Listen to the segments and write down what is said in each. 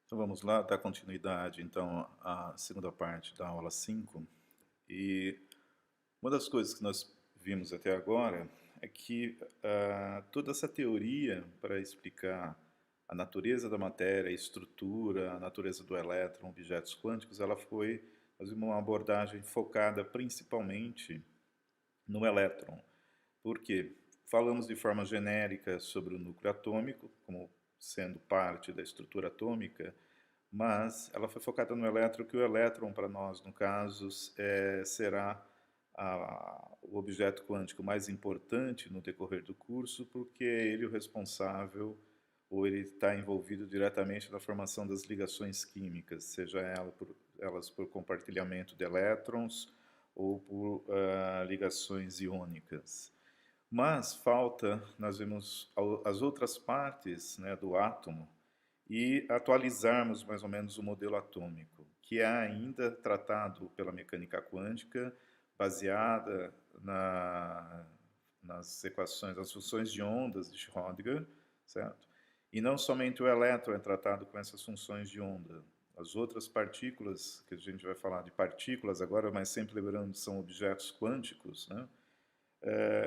Então vamos lá, dar continuidade então à segunda parte da aula 5. E uma das coisas que nós vimos até agora é que toda essa teoria para explicar a natureza da matéria, a estrutura, a natureza do elétron, objetos quânticos, ela foi nós vimos uma abordagem focada principalmente no elétron. Por quê? Falamos de forma genérica sobre o núcleo atômico, como sendo parte da estrutura atômica, mas ela foi focada no elétron, que o elétron, para nós, no caso, será o objeto quântico mais importante no decorrer do curso, porque é ele o responsável, ou ele está envolvido diretamente na formação das ligações químicas, seja elas por compartilhamento de elétrons ou por ligações iônicas. Mas falta, nós vemos as outras partes, né, do átomo, e atualizarmos mais ou menos o modelo atômico, que é ainda tratado pela mecânica quântica, baseada nas equações, nas funções de ondas de Schrödinger, certo? E não somente o elétron é tratado com essas funções de onda. As outras partículas, que a gente vai falar de partículas agora, mas sempre lembrando que são objetos quânticos, né?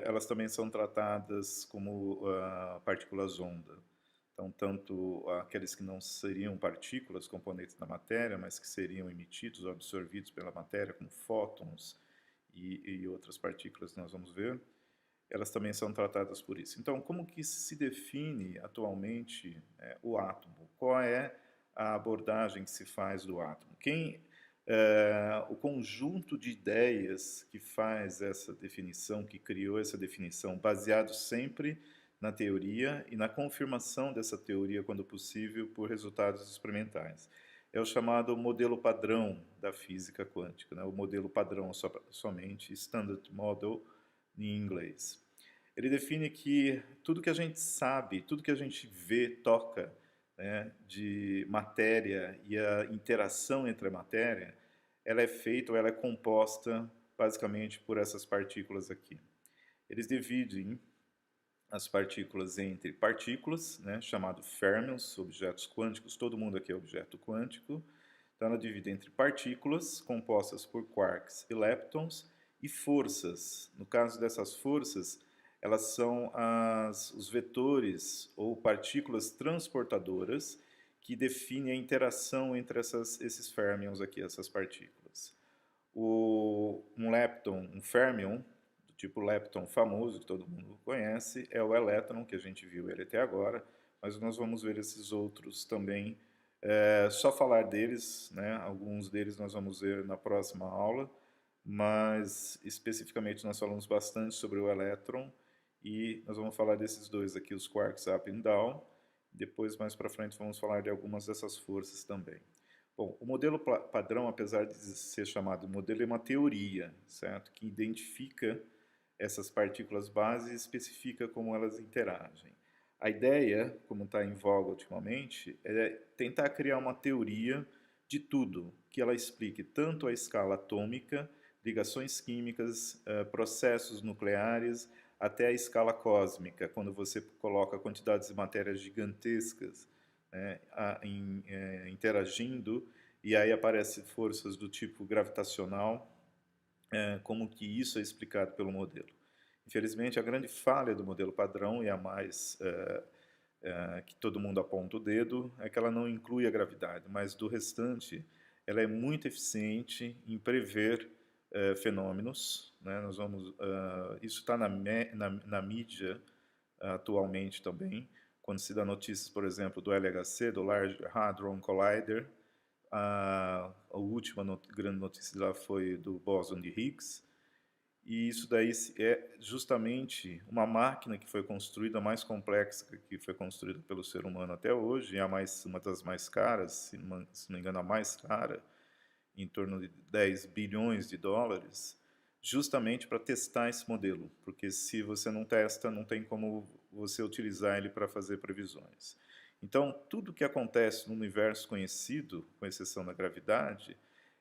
Elas também são tratadas como partículas onda. Então, tanto aqueles que não seriam partículas, componentes da matéria, mas que seriam emitidos ou absorvidos pela matéria, como fótons e outras partículas que nós vamos ver, elas também são tratadas por isso. Então, como que se define atualmente o átomo? Qual é a abordagem que se faz do átomo? O conjunto de ideias que faz essa definição, que criou essa definição, baseado sempre na teoria e na confirmação dessa teoria, quando possível, por resultados experimentais. É o chamado modelo padrão da física quântica, né? O modelo padrão somente, Standard Model em inglês. Ele define que tudo que a gente sabe, tudo que a gente vê, toca, né, de matéria e a interação entre a matéria, ela é feita ou ela é composta basicamente por essas partículas aqui. Eles dividem as partículas entre partículas, né, chamado fermions, objetos quânticos, todo mundo aqui é objeto quântico. Então ela divide entre partículas compostas por quarks e leptons e forças. No caso dessas forças, elas são os vetores ou partículas transportadoras que definem a interação entre esses fermions aqui, essas partículas. Um lepton, um fermion, do tipo lepton famoso, que todo mundo conhece, é o elétron, que a gente viu ele até agora, mas nós vamos ver esses outros também, só falar deles, né? Alguns deles nós vamos ver na próxima aula, mas especificamente nós falamos bastante sobre o elétron e nós vamos falar desses dois aqui, os quarks up e down. Depois, mais para frente, vamos falar de algumas dessas forças também. Bom, o modelo padrão, apesar de ser chamado modelo, é uma teoria, certo? Que identifica essas partículas base e especifica como elas interagem. A ideia, como está em voga ultimamente, é tentar criar uma teoria de tudo, que ela explique tanto a escala atômica, ligações químicas, processos nucleares, até a escala cósmica, quando você coloca quantidades de matérias gigantescas, né, interagindo, e aí aparecem forças do tipo gravitacional, como que isso é explicado pelo modelo. Infelizmente, a grande falha do modelo padrão, e a mais que todo mundo aponta o dedo, é que ela não inclui a gravidade, mas do restante, ela é muito eficiente em prever fenômenos. Né? Isso está na mídia atualmente também, quando se dá notícias, por exemplo, do LHC, do Large Hadron Collider. A última grande notícia lá foi do bóson de Higgs, e isso daí é justamente uma máquina que foi construída, a mais complexa que foi construída pelo ser humano até hoje, e uma das mais caras, se não me engano a mais cara, em torno de 10 bilhões de dólares, justamente para testar esse modelo, porque se você não testa, não tem como você utilizar ele para fazer previsões. Então, tudo que acontece no universo conhecido, com exceção da gravidade,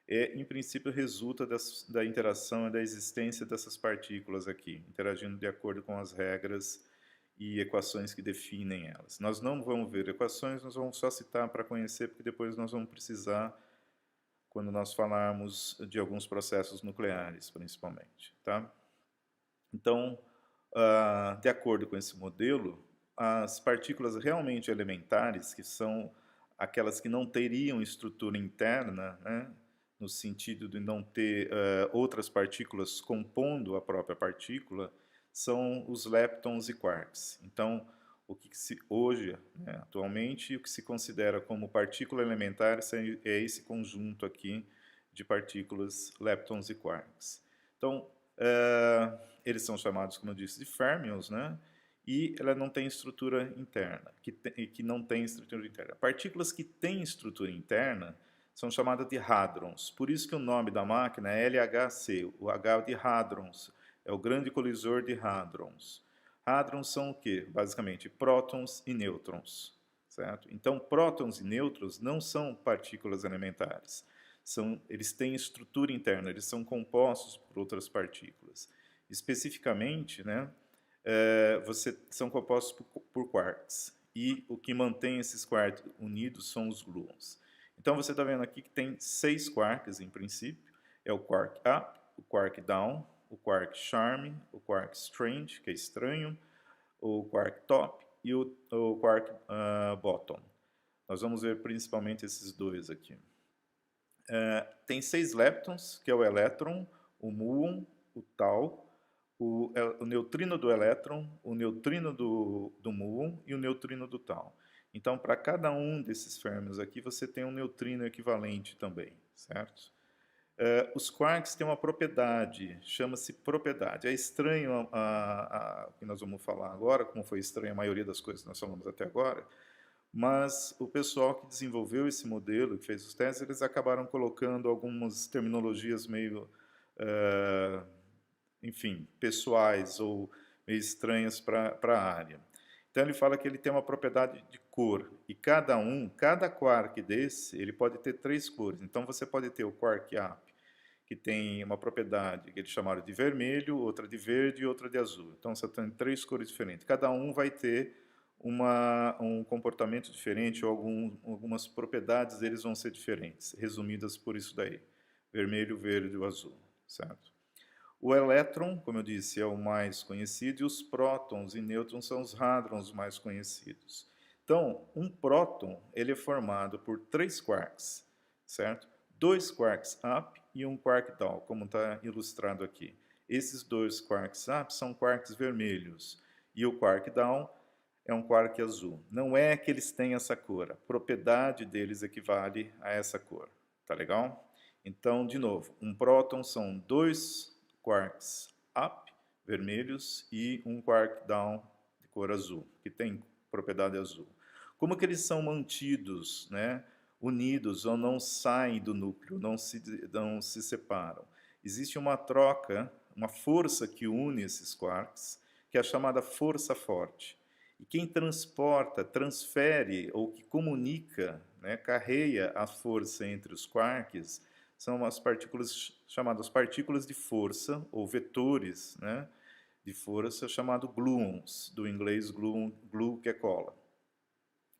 em princípio resulta da interação e da existência dessas partículas aqui, interagindo de acordo com as regras e equações que definem elas. Nós não vamos ver equações, nós vamos só citar para conhecer, porque depois nós vamos precisar quando nós falarmos de alguns processos nucleares, principalmente, tá? Então, de acordo com esse modelo, as partículas realmente elementares, que são aquelas que não teriam estrutura interna, né, no sentido de não ter outras partículas compondo a própria partícula, são os leptons e quarks. Então, o que se hoje, né, atualmente, o que se considera como partícula elementar é esse conjunto aqui de partículas leptons e quarks. Então, eles são chamados, como eu disse, de férmions, né? E ela não tem estrutura interna, que não tem estrutura interna. Partículas que têm estrutura interna são chamadas de hadrons. Por isso que o nome da máquina é LHC, o H de hadrons, é o grande colisor de hadrons. Hadrons são o quê? Basicamente, prótons e nêutrons, certo? Então, prótons e nêutrons não são partículas elementares. Eles têm estrutura interna, eles são compostos por outras partículas. Especificamente, né, são compostos por quarks. E o que mantém esses quarks unidos são os gluons. Então, você está vendo aqui que tem 6 quarks, em princípio. É o quark up, o quark down, o quark charm, o quark strange, que é estranho, o quark top e o quark bottom. Nós vamos ver principalmente esses dois aqui. Tem 6 leptons, que é o elétron, o muon, o tau, o neutrino do elétron, o neutrino do muon e o neutrino do tau. Então, para cada um desses férmions aqui, você tem um neutrino equivalente também, certo? Os quarks têm uma propriedade, chama-se propriedade. É estranho o que nós vamos falar agora, como foi estranho a maioria das coisas que nós falamos até agora, mas o pessoal que desenvolveu esse modelo, que fez os testes, eles acabaram colocando algumas terminologias meio, enfim, pessoais ou meio estranhas para a área. Então ele fala que ele tem uma propriedade de cor, e cada quark desse, ele pode ter 3 cores. Então você pode ter o quark up, que tem uma propriedade que eles chamaram de vermelho, outra de verde e outra de azul. Então você tem 3 cores diferentes. Cada um vai ter um comportamento diferente, ou algumas propriedades deles vão ser diferentes, resumidas por isso daí: vermelho, verde e azul, certo? O elétron, como eu disse, é o mais conhecido, e os prótons e nêutrons são os hadrons mais conhecidos. Então, um próton ele é formado por 3 quarks, certo? 2 quarks up e um quark down, como está ilustrado aqui. Esses 2 quarks up são quarks vermelhos, e o quark down é um quark azul. Não é que eles têm essa cor, a propriedade deles equivale a essa cor. Tá legal? Então, de novo, um próton são 2 quarks up, vermelhos, e um quark down, de cor azul, que tem propriedade azul. Como que eles são mantidos, né, unidos, ou não saem do núcleo, não se separam? Existe uma troca, uma força que une esses quarks, que é a chamada força forte. E quem transporta, transfere ou que comunica, né, carreia a força entre os quarks, são as partículas chamadas partículas de força, ou vetores, né, de força, chamado gluons, do inglês glue, que é cola.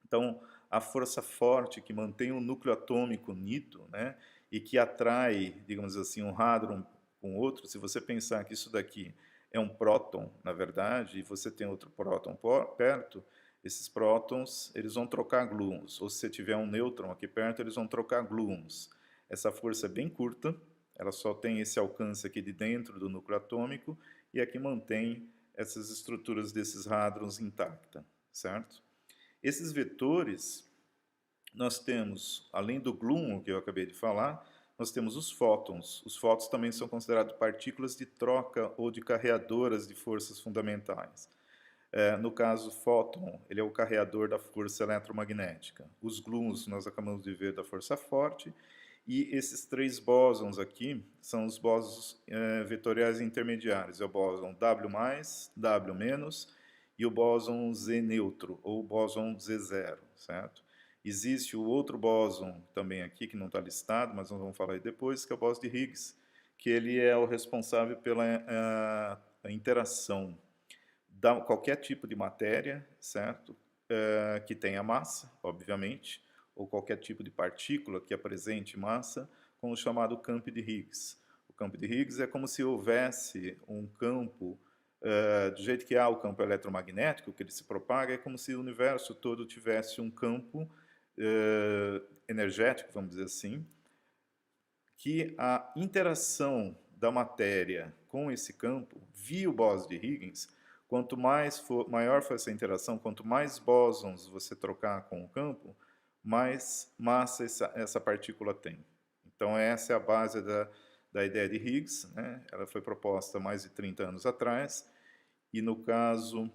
Então, a força forte que mantém o núcleo atômico unido, né, e que atrai, digamos assim, um hadron com outro. Se você pensar que isso daqui é um próton, na verdade, e você tem outro próton perto, esses prótons eles vão trocar gluons. Ou se você tiver um nêutron aqui perto, eles vão trocar gluons. Essa força é bem curta, ela só tem esse alcance aqui de dentro do núcleo atômico, e aqui mantém essas estruturas desses hadrons intactas, certo? Esses vetores, nós temos, além do gluon que eu acabei de falar, nós temos os fótons. Os fótons também são considerados partículas de troca ou de carreadoras de forças fundamentais. No caso, fóton, ele é o carreador da força eletromagnética. Os gluons, nós acabamos de ver, da força forte. E esses 3 bósons aqui são os bósons vetoriais intermediários. É o bóson W+, W-, e o bóson Z neutro, ou bóson Z0, certo? Existe o outro bóson também aqui, que não está listado, mas nós vamos falar aí depois, que é o bóson de Higgs, que ele é o responsável pela a interação qualquer tipo de matéria, certo? Que tenha massa, obviamente, ou qualquer tipo de partícula que apresente massa, com o chamado campo de Higgs. O campo de Higgs é como se houvesse um campo, do jeito que há o campo eletromagnético, que ele se propaga, é como se o universo todo tivesse um campo energético, vamos dizer assim, que a interação da matéria com esse campo, via o bóson de Higgins, quanto maior for essa interação, quanto mais bósons você trocar com o campo, mais massa essa partícula tem. Então, essa é a base da ideia de Higgs, né? Ela foi proposta há mais de 30 anos atrás, e no caso,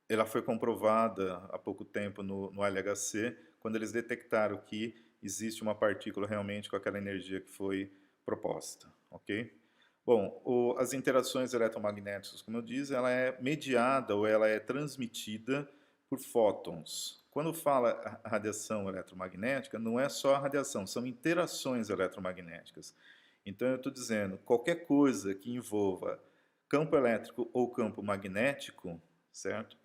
ela foi comprovada há pouco tempo no LHC, quando eles detectaram que existe uma partícula realmente com aquela energia que foi proposta, ok? Bom, as interações eletromagnéticas, como eu disse, ela é mediada ou ela é transmitida por fótons. Quando fala radiação eletromagnética, não é só a radiação, são interações eletromagnéticas. Então, eu estou dizendo, qualquer coisa que envolva campo elétrico ou campo magnético, certo?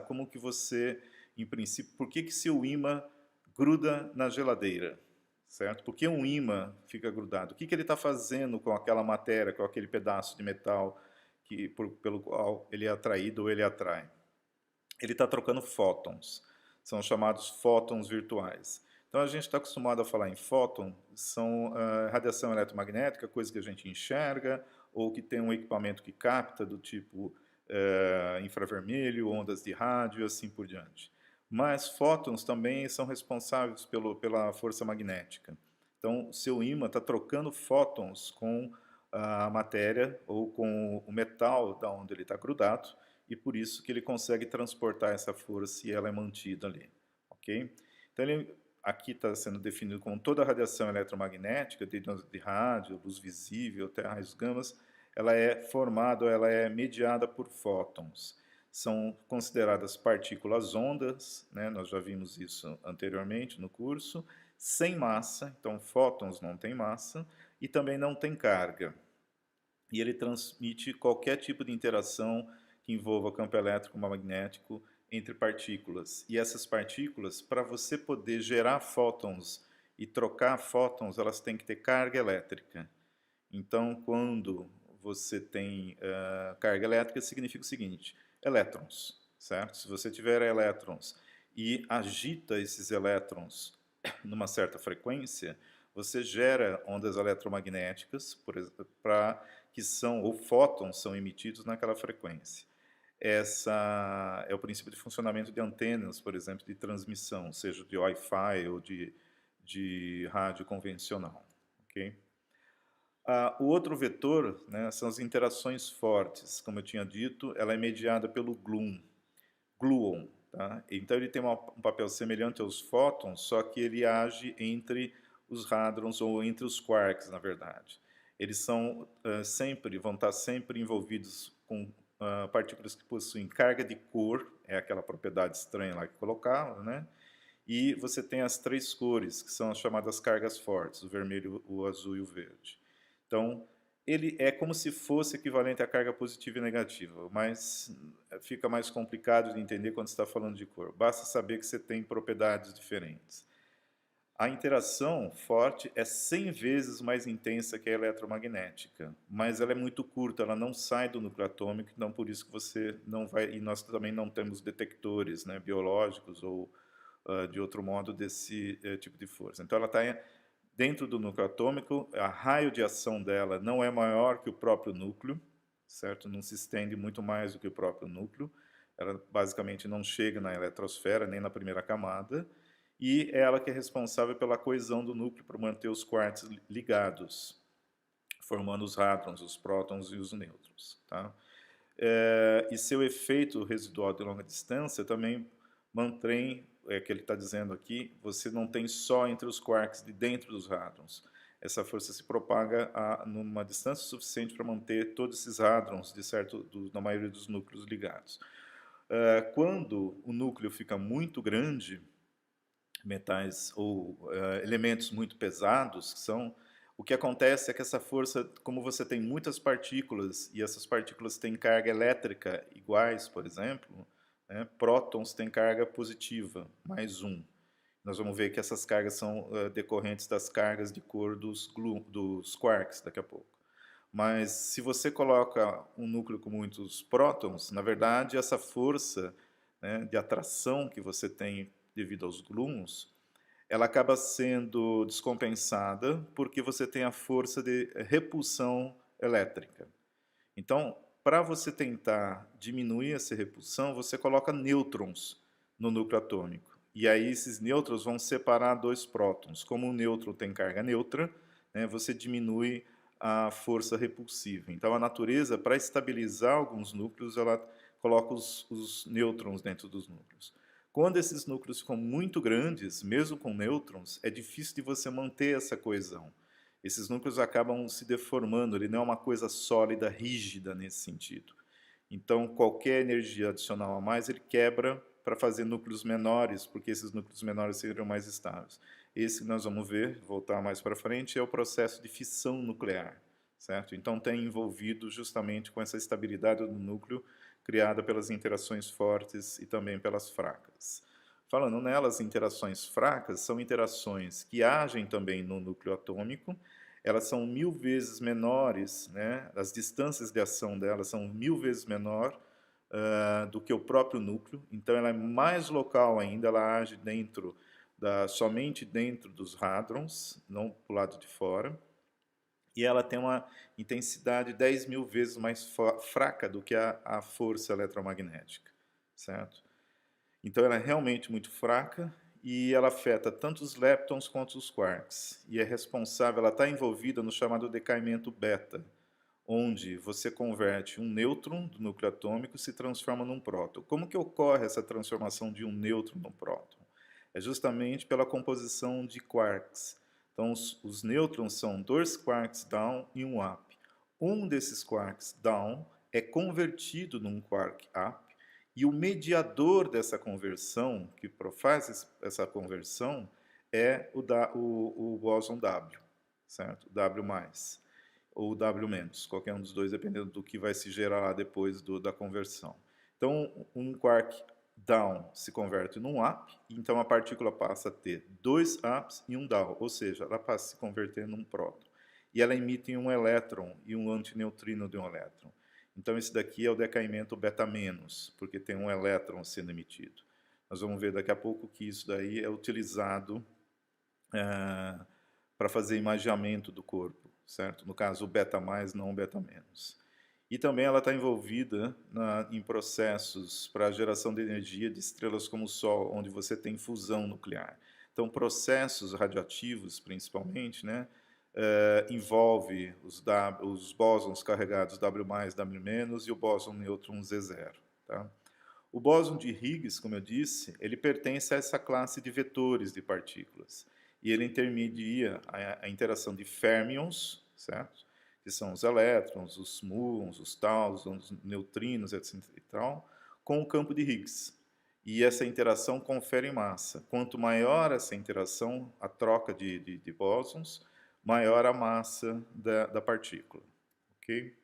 Como que você, em princípio, por que seu ímã gruda na geladeira, certo? Por que um ímã fica grudado? O que ele está fazendo com aquela matéria, com aquele pedaço de metal pelo qual ele é atraído ou ele atrai? Ele está trocando fótons, são chamados fótons virtuais. Então, a gente está acostumado a falar em fóton, são radiação eletromagnética, coisa que a gente enxerga, ou que tem um equipamento que capta, do tipo infravermelho, ondas de rádio e assim por diante. Mas fótons também são responsáveis pela força magnética. Então, o seu ímã está trocando fótons com a matéria ou com o metal da onde ele está grudado, e por isso que ele consegue transportar essa força e ela é mantida ali, ok? Então, ele aqui está sendo definido como toda a radiação eletromagnética, de rádio, luz visível, até raios gamas, ela é formada, ela é mediada por fótons. São consideradas partículas ondas, né? Nós já vimos isso anteriormente no curso, sem massa, então fótons não têm massa, e também não tem carga. E ele transmite qualquer tipo de interação que envolva campo elétrico magnético entre partículas. E essas partículas, para você poder gerar fótons e trocar fótons, elas têm que ter carga elétrica. Então, quando você tem carga elétrica, significa o seguinte: elétrons, certo? Se você tiver elétrons e agita esses elétrons numa certa frequência, você gera ondas eletromagnéticas, que são, ou fótons são emitidos naquela frequência. Essa é o princípio de funcionamento de antenas, por exemplo, de transmissão, seja de Wi-Fi ou de rádio convencional. Okay? O outro vetor, né, são as interações fortes. Como eu tinha dito, ela é mediada pelo gluon. Tá? Então, ele tem um papel semelhante aos fótons, só que ele age entre os hadrons, ou entre os quarks, na verdade. Eles vão estar sempre envolvidos com partículas que possuem carga de cor, é aquela propriedade estranha lá que colocaram, né? E você tem as três cores, que são as chamadas cargas fortes, o vermelho, o azul e o verde. Então, ele é como se fosse equivalente à carga positiva e negativa, mas fica mais complicado de entender quando você está falando de cor. Basta saber que você tem propriedades diferentes. A interação forte é 100 vezes mais intensa que a eletromagnética, mas ela é muito curta, ela não sai do núcleo atômico, então por isso que você não vai... E nós também não temos detectores, né, biológicos ou de outro modo desse tipo de força. Então ela está dentro do núcleo atômico, a raio de ação dela não é maior que o próprio núcleo, certo? Não se estende muito mais do que o próprio núcleo. Ela basicamente não chega na eletrosfera, nem na primeira camada, e é ela que é responsável pela coesão do núcleo, para manter os quarks ligados, formando os hadrons, os prótons e os nêutrons. Tá? E seu efeito residual de longa distância também mantém, que ele está dizendo aqui, você não tem só entre os quarks de dentro dos hadrons. Essa força se propaga numa distância suficiente para manter todos esses hadrons, na maioria dos núcleos ligados. Quando o núcleo fica muito grande, metais ou elementos muito pesados, que são O que acontece é que essa força, como você tem muitas partículas, e essas partículas têm carga elétrica iguais, por exemplo, né, prótons têm carga positiva, mais um. Nós vamos ver que essas cargas são decorrentes das cargas de cor dos quarks daqui a pouco. Mas se você coloca um núcleo com muitos prótons, na verdade essa força, né, de atração que você tem devido aos gluons, ela acaba sendo descompensada porque você tem a força de repulsão elétrica. Então, para você tentar diminuir essa repulsão, você coloca nêutrons no núcleo atômico. E aí esses nêutrons vão separar dois prótons. Como o nêutron tem carga neutra, né, você diminui a força repulsiva. Então, a natureza, para estabilizar alguns núcleos, ela coloca os nêutrons dentro dos núcleos. Quando esses núcleos ficam muito grandes, mesmo com nêutrons, é difícil de você manter essa coesão. Esses núcleos acabam se deformando, ele não é uma coisa sólida, rígida nesse sentido. Então, qualquer energia adicional a mais, ele quebra para fazer núcleos menores, porque esses núcleos menores seriam mais estáveis. Esse que nós vamos ver, voltar mais para frente, é o processo de fissão nuclear, certo? Então, tem envolvido justamente com essa estabilidade do núcleo criada pelas interações fortes e também pelas fracas. Falando nelas, interações fracas são interações que agem também no núcleo atômico, elas são 1000 vezes menores, né? As distâncias de ação delas são 1000 vezes menor do que o próprio núcleo, então ela é mais local ainda, ela age somente dentro dos hadrons, não para o lado de fora, e ela tem uma intensidade 10.000 vezes mais fraca do que a força eletromagnética, certo? Então ela é realmente muito fraca e ela afeta tanto os leptons quanto os quarks. E é responsável, ela está envolvida no chamado decaimento beta, onde você converte um nêutron do núcleo atômico e se transforma num próton. Como que ocorre essa transformação de um nêutron num próton? É justamente pela composição de quarks. Então, os nêutrons são 2 quarks down e um up. Um desses quarks down é convertido num quark up, e o mediador dessa conversão, que faz essa conversão, é o bóson W, certo? W+, ou W-, qualquer um dos dois, dependendo do que vai se gerar lá depois da conversão. Então, um quark down se converte num up, então a partícula passa a ter 2 ups e um down, ou seja, ela passa a se converter num próton. E ela emite um elétron e um antineutrino de um elétron. Então, esse daqui é o decaimento beta-, porque tem um elétron sendo emitido. Nós vamos ver daqui a pouco que isso daí é utilizado para fazer imageamento do corpo, certo? No caso, o beta+, não o beta-. E também ela está envolvida em processos para a geração de energia de estrelas como o Sol, onde você tem fusão nuclear. Então, processos radioativos, principalmente, né, envolve os bósons carregados W+, W-, e o bóson nêutron Z0. Tá? O bóson de Higgs, como eu disse, ele pertence a essa classe de vetores de partículas. E ele intermedia a interação de férmions, certo? Que são os elétrons, os muons, os taus, os neutrinos, etc. e tal, com o campo de Higgs. E essa interação confere massa. Quanto maior essa interação, a troca de bósons, maior a massa da partícula. Okay?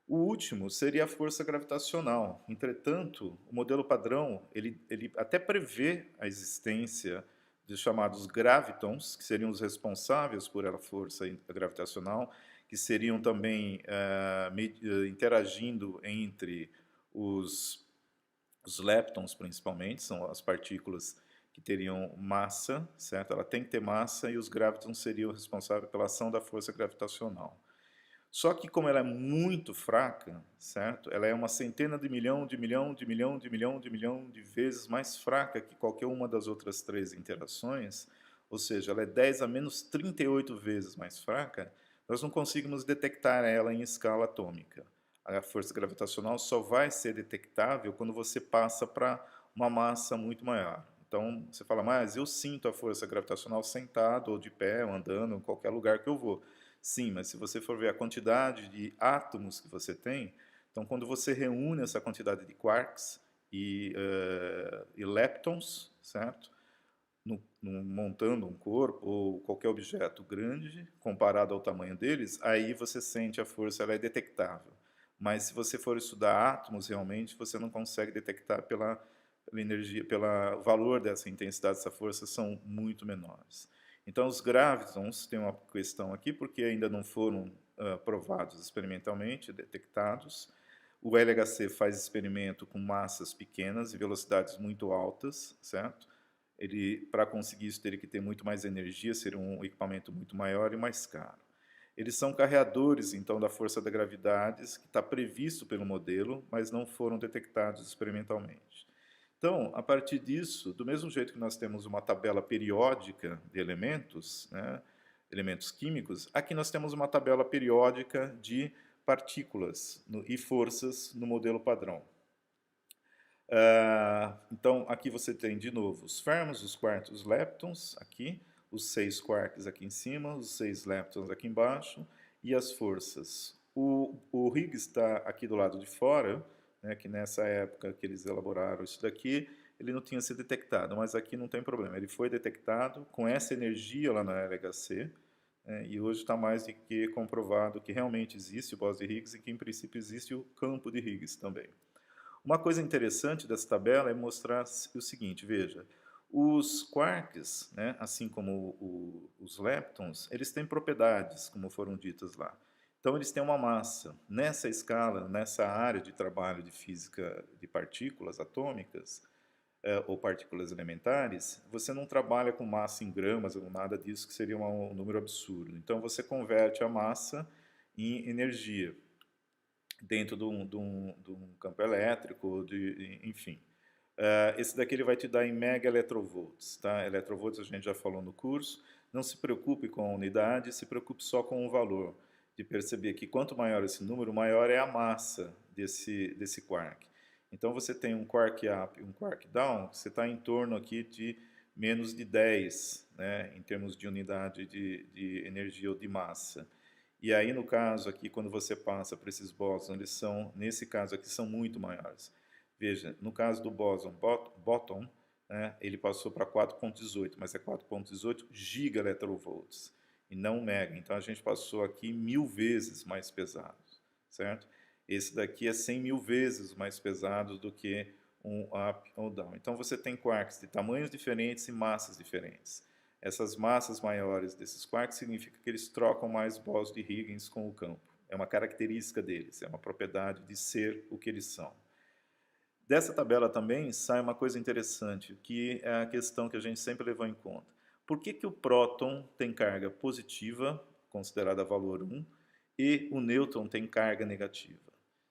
O último seria a força gravitacional. Entretanto, o modelo padrão ele até prevê a existência dos chamados gravitons, que seriam os responsáveis por essa força gravitacional, que seriam também interagindo entre os leptons, principalmente, são as partículas que teriam massa, certo? Ela tem que ter massa, e os gravitons seriam responsáveis pela ação da força gravitacional. Só que como ela é muito fraca, certo? Ela é uma centena de milhão, de milhão, de milhão, de milhão, de milhão de vezes mais fraca que qualquer uma das outras 3 interações, ou seja, ela é 10 a menos 38 vezes mais fraca, nós não conseguimos detectar ela em escala atômica. A força gravitacional só vai ser detectável quando você passa para uma massa muito maior. Então, você fala, mas eu sinto a força gravitacional sentado, ou de pé, ou andando, em qualquer lugar que eu vou. Sim, mas se você for ver a quantidade de átomos que você tem, então quando você reúne essa quantidade de quarks e leptons, certo? montando um corpo ou qualquer objeto grande, comparado ao tamanho deles, aí você sente a força, ela é detectável. Mas se você for estudar átomos, realmente, você não consegue detectar pela energia, pelo valor dessa intensidade, dessa força, são muito menores. Então, os gravitons têm uma questão aqui, porque ainda não foram provados experimentalmente, detectados. O LHC faz experimento com massas pequenas e velocidades muito altas, certo? Ele, para conseguir isso, teria que ter muito mais energia, ser um equipamento muito maior e mais caro. Eles são carreadores, então, da força da gravidade, que está previsto pelo modelo, mas não foram detectados experimentalmente. Então, a partir disso, do mesmo jeito que nós temos uma tabela periódica de elementos, né, elementos químicos, aqui nós temos uma tabela periódica de partículas e forças no modelo padrão. Então, aqui você tem, de novo, os fermos, os quarks, os leptons, aqui, os 6 quarks aqui em cima, os 6 leptons aqui embaixo, e as forças. O Higgs está aqui do lado de fora, né, que nessa época que eles elaboraram isso daqui, ele não tinha sido detectado, mas aqui não tem problema. Ele foi detectado com essa energia lá na LHC, né, e hoje está mais do que comprovado que realmente existe o bóson de Higgs e que, em princípio, existe o campo de Higgs também. Uma coisa interessante dessa tabela é mostrar o seguinte, veja, os quarks, né, assim como os leptons, eles têm propriedades, como foram ditas lá. Então, eles têm uma massa. Nessa escala, nessa área de trabalho de física de partículas atômicas, ou partículas elementares, você não trabalha com massa em gramas ou nada disso, que seria um número absurdo. Então, você converte a massa em energia dentro de um campo elétrico, enfim. Esse daqui ele vai te dar em mega electrovolts, tá? Electrovolts a gente já falou no curso. Não se preocupe com a unidade, se preocupe só com o valor. De perceber que quanto maior esse número, maior é a massa desse quark. Então você tem um quark up e um quark down, você está em torno aqui de menos de 10, né, em termos de unidade de energia ou de massa. E aí, no caso aqui, quando você passa para esses bósons, eles são, nesse caso aqui, são muito maiores. Veja, no caso do bóson bottom, né, ele passou para 4,18, mas é 4,18 gigaelectrovolts, e não mega. Então, a gente passou aqui 1000 vezes mais pesado, certo? Esse daqui é 100 mil vezes mais pesado do que um up ou down. Então, você tem quarks de tamanhos diferentes e massas diferentes. Essas massas maiores desses quarks significa que eles trocam mais bóson de Higgins com o campo. É uma característica deles, é uma propriedade de ser o que eles são. Dessa tabela também sai uma coisa interessante, que é a questão que a gente sempre levou em conta. Por que o próton tem carga positiva, considerada valor 1, e o nêutron tem carga negativa?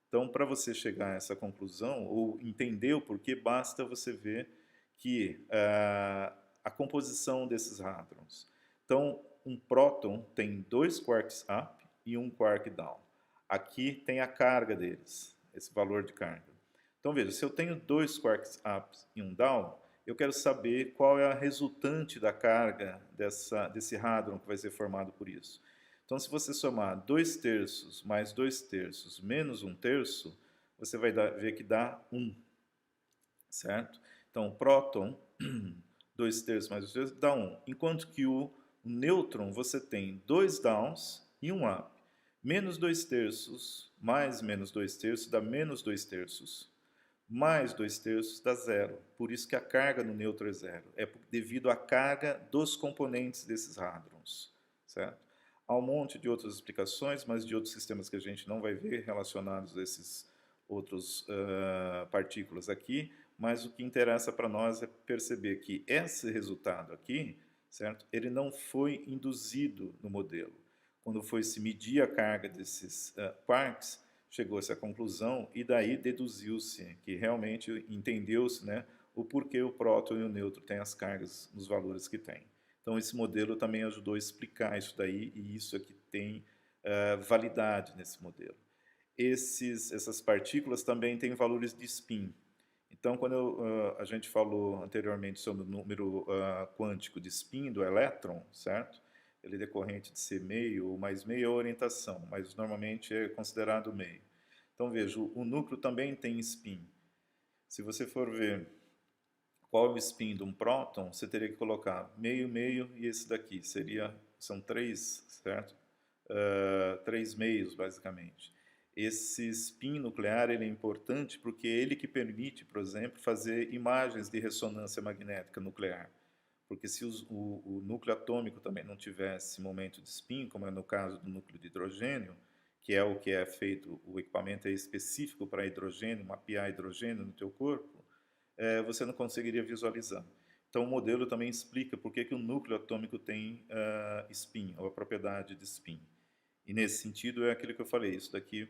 Então, para você chegar a essa conclusão, ou entender o porquê, basta você ver que a composição desses hadrons. Então, um próton tem 2 quarks up e um quark down. Aqui tem a carga deles, esse valor de carga. Então, veja, se eu tenho 2 quarks up e um down, eu quero saber qual é a resultante da carga desse hadron que vai ser formado por isso. Então, se você somar 2 terços mais 2 terços menos 1 terço, você vai ver que dá 1, certo? Então, o próton, 2 terços mais 2 terços, dá 1. Enquanto que o nêutron, você tem 2 downs e 1 up. Menos 2 terços mais menos 2 terços dá menos 2 terços. Mais 2 terços dá zero. Por isso que a carga no nêutron é zero. É devido à carga dos componentes desses hadrons, certo? Há um monte de outras explicações, mas de outros sistemas que a gente não vai ver relacionados a esses outros partículas aqui, mas o que interessa para nós é perceber que esse resultado aqui, certo? Ele não foi induzido no modelo. Quando foi se medir a carga desses quarks, chegou-se à conclusão e daí deduziu-se que realmente entendeu-se, né, o porquê o próton e o nêutron têm as cargas nos valores que têm. Então esse modelo também ajudou a explicar isso daí e isso aqui tem validade nesse modelo. Essas partículas também têm valores de spin. Então, quando a gente falou anteriormente sobre o número quântico de spin do elétron, certo? Ele é decorrente de ser meio ou mais meio é a orientação, mas normalmente é considerado meio. Então, veja, o núcleo também tem spin. Se você for ver qual é o spin de um próton, você teria que colocar meio, meio e esse daqui. São três, certo? Três meios, basicamente. Esse spin nuclear ele é importante porque é ele que permite, por exemplo, fazer imagens de ressonância magnética nuclear. Porque se o núcleo atômico também não tivesse momento de spin, como é no caso do núcleo de hidrogênio, que é o que é feito, o equipamento é específico para hidrogênio, mapear hidrogênio no teu corpo, você não conseguiria visualizar. Então, o modelo também explica por que o núcleo atômico tem spin, ou a propriedade de spin. E, nesse sentido, é aquilo que eu falei, isso daqui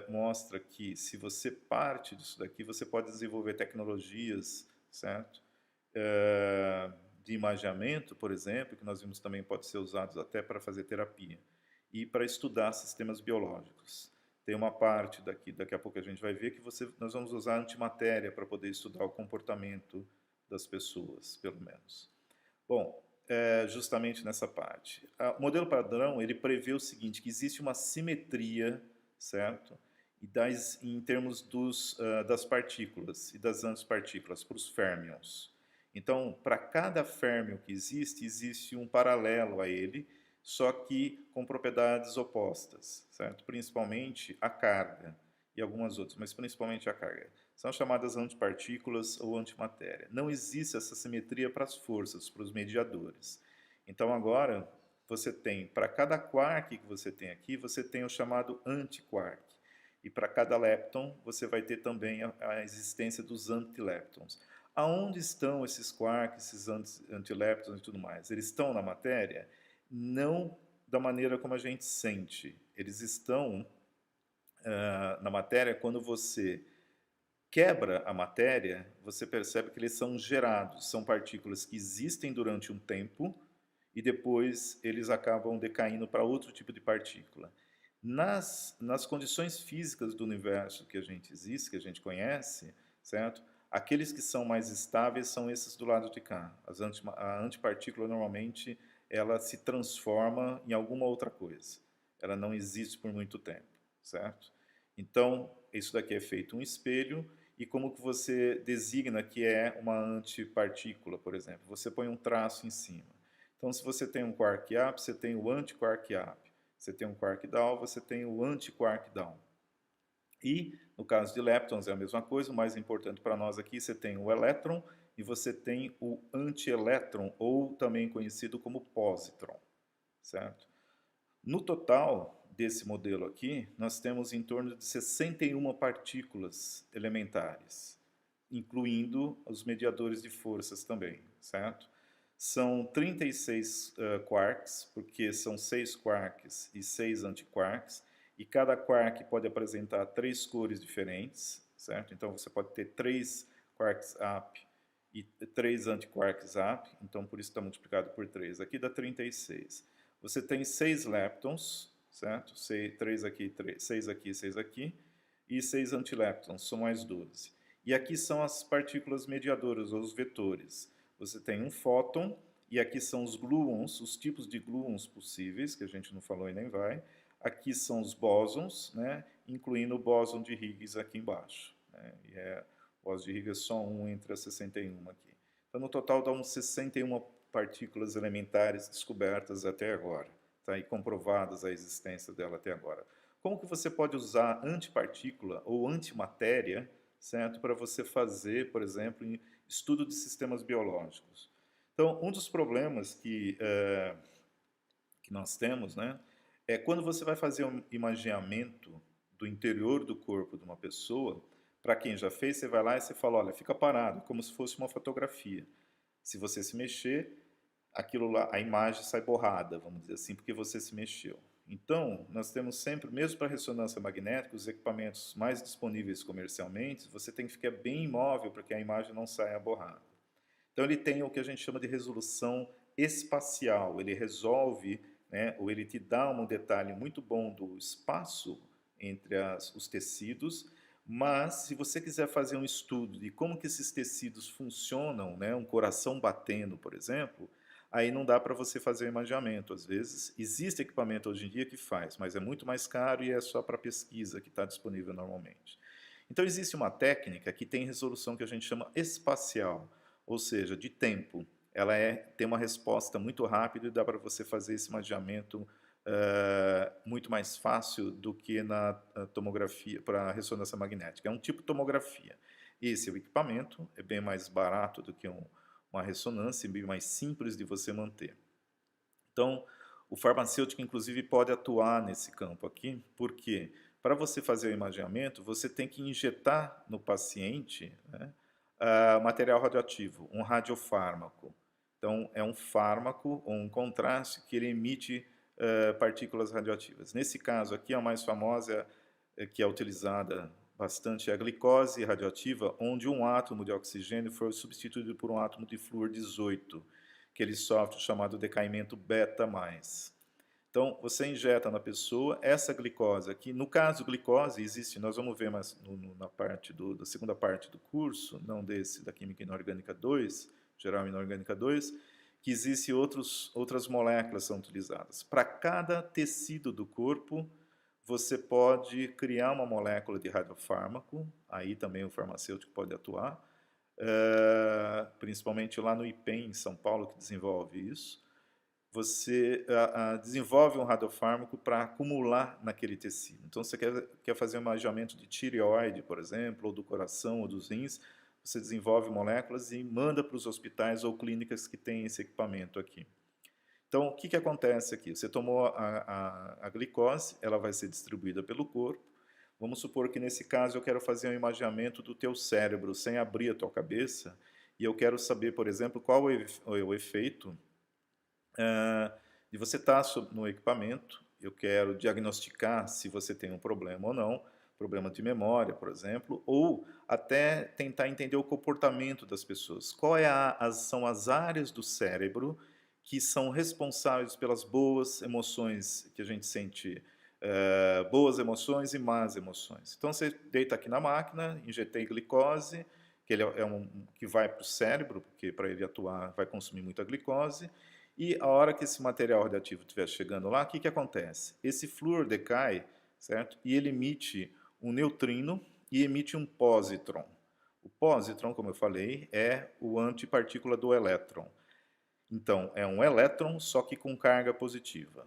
mostra que, se você parte disso daqui, você pode desenvolver tecnologias, certo? De imageamento, por exemplo, que nós vimos também pode ser usados até para fazer terapia, e para estudar sistemas biológicos. Tem uma parte daqui a pouco a gente vai ver, que nós vamos usar antimatéria para poder estudar o comportamento das pessoas, pelo menos. Bom, justamente nessa parte. O modelo padrão, ele prevê o seguinte, que existe uma simetria, certo? Em termos das partículas e das antipartículas, para os férmions. Então, para cada férmio que existe um paralelo a ele, só que com propriedades opostas, certo? Principalmente a carga e algumas outras, mas principalmente a carga. São chamadas antipartículas ou antimatéria. Não existe essa simetria para as forças, para os mediadores. Então, agora, você tem, para cada quark que você tem aqui, você tem o chamado antiquark. E para cada lepton, você vai ter também a existência dos antileptons. Aonde estão esses quarks, esses antileptons e tudo mais? Eles estão na matéria? Não da maneira como a gente sente. Eles estão na matéria quando você quebra a matéria, você percebe que eles são gerados, são partículas que existem durante um tempo e depois eles acabam decaindo para outro tipo de partícula. Nas condições físicas do universo que a gente existe, que a gente conhece, certo? Aqueles que são mais estáveis são esses do lado de cá. A antipartícula, normalmente, ela se transforma em alguma outra coisa. Ela não existe por muito tempo, certo? Então, isso daqui é feito um espelho, e como que você designa que é uma antipartícula, por exemplo? Você põe um traço em cima. Então, se você tem um quark up, você tem o antiquark up. Você tem um quark down, você tem o antiquark down. E, no caso de leptons, é a mesma coisa. O mais importante para nós aqui, você tem o elétron e você tem o antielétron, ou também conhecido como positron, certo? No total desse modelo aqui, nós temos em torno de 61 partículas elementares, incluindo os mediadores de forças também, certo? São 36 quarks, porque são 6 quarks e 6 antiquarks, e cada quark pode apresentar 3 cores diferentes, certo? Então, você pode ter 3 quarks up e 3 antiquarks up, então por isso está multiplicado por 3. Aqui dá 36. Você tem 6 leptons, certo? 3 aqui, 6 aqui, 6 aqui, e 6 antileptons, são mais 12. E aqui são as partículas mediadoras, ou os vetores. Você tem um fóton, e aqui são os gluons, os tipos de gluons possíveis, que a gente não falou e nem vai. Aqui são os bósons, né? Incluindo o bóson de Higgs aqui embaixo. Né? O bóson de Higgs é só um entre as 61 aqui. Então, no total, dá uns 61 partículas elementares descobertas até agora, tá? E comprovadas a existência dela até agora. Como que você pode usar antipartícula ou antimatéria, certo, para você fazer, por exemplo, estudo de sistemas biológicos? Então, um dos problemas que nós temos, né, é quando você vai fazer um imageamento do interior do corpo de uma pessoa. Para quem já fez, você vai lá e você fala, olha, fica parado, como se fosse uma fotografia. Se você se mexer, aquilo lá, a imagem sai borrada, vamos dizer assim, porque você se mexeu. Então, nós temos sempre, mesmo para ressonância magnética, os equipamentos mais disponíveis comercialmente, você tem que ficar bem imóvel para que a imagem não saia borrada. Então, ele tem o que a gente chama de resolução espacial. Ele resolve, né, ou ele te dá um detalhe muito bom do espaço entre os tecidos, mas se você quiser fazer um estudo de como que esses tecidos funcionam, né, um coração batendo, por exemplo, aí não dá para você fazer o imageamento. Às vezes, existe equipamento hoje em dia que faz, mas é muito mais caro e é só para pesquisa que está disponível normalmente. Então, existe uma técnica que tem resolução que a gente chama espacial, ou seja, de tempo. Ela tem uma resposta muito rápida e dá para você fazer esse imaginamento muito mais fácil do que na tomografia para ressonância magnética. É um tipo de tomografia. Esse é o equipamento, é bem mais barato do que uma ressonância e bem mais simples de você manter. Então, o farmacêutico, inclusive, pode atuar nesse campo aqui, porque para você fazer o imaginamento, você tem que injetar no paciente, né, material radioativo, um radiofármaco. Então, é um fármaco ou um contraste que ele emite partículas radioativas. Nesse caso aqui, a mais famosa, que é utilizada bastante, é a glicose radioativa, onde um átomo de oxigênio foi substituído por um átomo de flúor 18, que ele sofre o chamado decaimento beta+. Então, você injeta na pessoa essa glicose aqui. No caso, glicose existe, nós vamos ver mais na parte da segunda parte do curso, não desse, da Química Inorgânica 2, Geral Inorgânica 2, que existem outras moléculas que são utilizadas. Para cada tecido do corpo, você pode criar uma molécula de radiofármaco, aí também o farmacêutico pode atuar, principalmente lá no IPEM, em São Paulo, que desenvolve isso. Você desenvolve um radiofármaco para acumular naquele tecido. Então, você quer fazer um imaginamento de tireoide, por exemplo, ou do coração, ou dos rins, você desenvolve moléculas e manda para os hospitais ou clínicas que têm esse equipamento aqui. Então, o que acontece aqui? Você tomou a glicose, ela vai ser distribuída pelo corpo. Vamos supor que, nesse caso, eu quero fazer um imaginamento do teu cérebro, sem abrir a tua cabeça, e eu quero saber, por exemplo, qual é o efeito de você estar no equipamento. Eu quero diagnosticar se você tem um problema ou não, problema de memória, por exemplo, ou até tentar entender o comportamento das pessoas. São as áreas do cérebro que são responsáveis pelas boas emoções que a gente sente, boas emoções e más emoções. Então, você deita aqui na máquina, injetei glicose, que ele que vai para o cérebro, porque para ele atuar vai consumir muita glicose, e a hora que esse material radioativo estiver chegando lá, o que acontece? Esse flúor decai, certo? E ele emite um neutrino e emite um pósitron. O pósitron, como eu falei, é o antipartícula do elétron. Então, é um elétron, só que com carga positiva.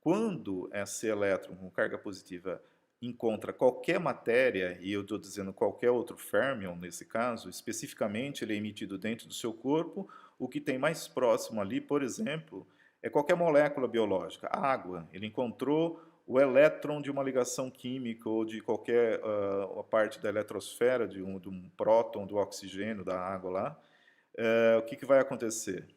Quando esse elétron com carga positiva encontra qualquer matéria, e eu estou dizendo qualquer outro férmion nesse caso, especificamente ele é emitido dentro do seu corpo, o que tem mais próximo ali, por exemplo, é qualquer molécula biológica, a água. Ele encontrou o elétron de uma ligação química ou de qualquer parte da eletrosfera, de um próton, do oxigênio, da água lá. O que vai acontecer?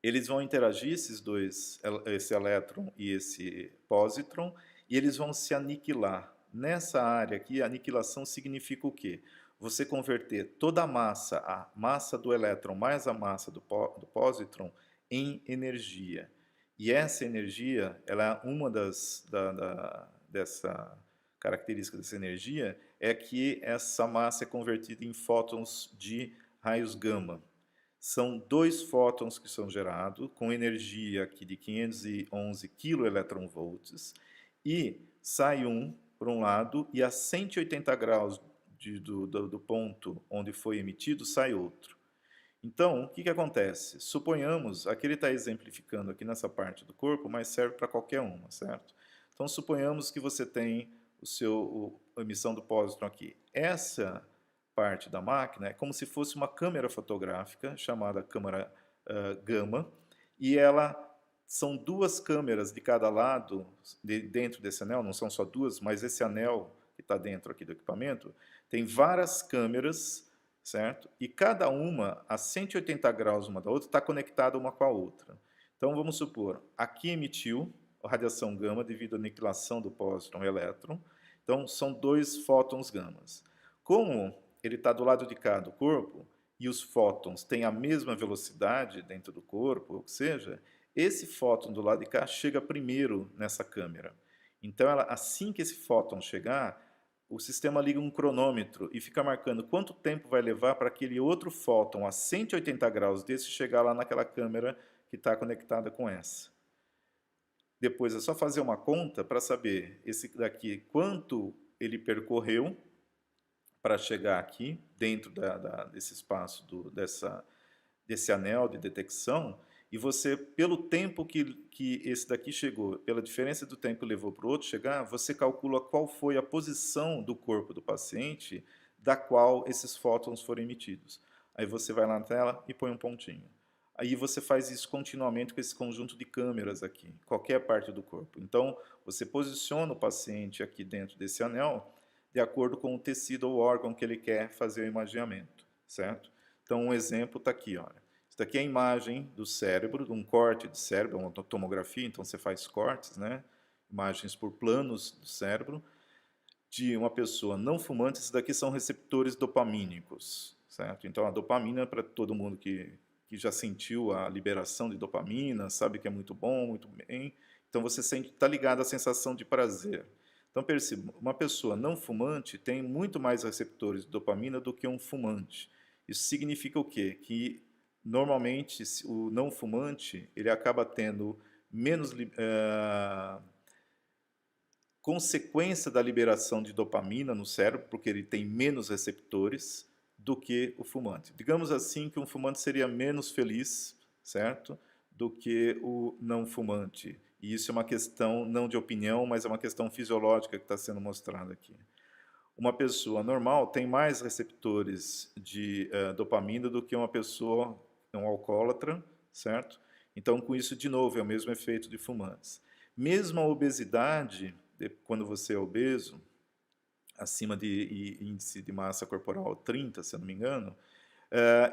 Eles vão interagir, esse elétron e esse pósitron, e eles vão se aniquilar. Nessa área aqui, a aniquilação significa o quê? Você converter toda a massa do elétron mais a massa do pósitron, em energia. E essa energia, uma dessa característica dessa energia é que essa massa é convertida em fótons de raios gama. São 2 fótons que são gerados, com energia aqui de 511 keV, e sai um por um lado, e a 180 graus do ponto onde foi emitido, sai outro. Então, o que acontece? Suponhamos, aqui ele está exemplificando aqui nessa parte do corpo, mas serve para qualquer uma, certo? Então, suponhamos que você tem a emissão do pósitron aqui. Essa parte da máquina é como se fosse uma câmera fotográfica, chamada câmera gama, e são 2 câmeras de cada lado, dentro desse anel, não são só 2, mas esse anel que está dentro aqui do equipamento, tem várias câmeras, certo? E cada uma, a 180 graus uma da outra, está conectada uma com a outra. Então, vamos supor, aqui emitiu a radiação gama devido à aniquilação do pósitron e elétron. Então, são 2 fótons gamas. Como ele está do lado de cá do corpo, e os fótons têm a mesma velocidade dentro do corpo, ou seja, esse fóton do lado de cá chega primeiro nessa câmera. Então, assim que esse fóton chegar, o sistema liga um cronômetro e fica marcando quanto tempo vai levar para aquele outro fóton a 180 graus desse chegar lá naquela câmera que está conectada com essa. Depois é só fazer uma conta para saber esse daqui quanto ele percorreu para chegar aqui, dentro desse espaço, desse anel de detecção, e você, pelo tempo que esse daqui chegou, pela diferença do tempo que levou para o outro chegar, você calcula qual foi a posição do corpo do paciente da qual esses fótons foram emitidos. Aí você vai lá na tela e põe um pontinho. Aí você faz isso continuamente com esse conjunto de câmeras aqui, qualquer parte do corpo. Então, você posiciona o paciente aqui dentro desse anel de acordo com o tecido ou órgão que ele quer fazer o imageamento, certo? Então, um exemplo está aqui, olha. Isso daqui é a imagem do cérebro, de um corte de cérebro, uma tomografia, então você faz cortes, né? Imagens por planos do cérebro de uma pessoa não fumante. Esses daqui são receptores dopamínicos, certo? Então, a dopamina, para todo mundo que já sentiu a liberação de dopamina, sabe que é muito bom, muito bem. Então, você está ligado à sensação de prazer. Então, perceba, uma pessoa não fumante tem muito mais receptores de dopamina do que um fumante. Isso significa o quê? Que, normalmente, o não fumante ele acaba tendo menos consequência da liberação de dopamina no cérebro, porque ele tem menos receptores do que o fumante. Digamos assim que um fumante seria menos feliz, certo? Do que o não fumante. E isso é uma questão não de opinião, mas é uma questão fisiológica que está sendo mostrada aqui. Uma pessoa normal tem mais receptores de dopamina do que uma pessoa, um alcoólatra, certo? Então, com isso, de novo, é o mesmo efeito de fumantes. Mesmo a obesidade, quando você é obeso, acima de índice de massa corporal 30, se eu não me engano,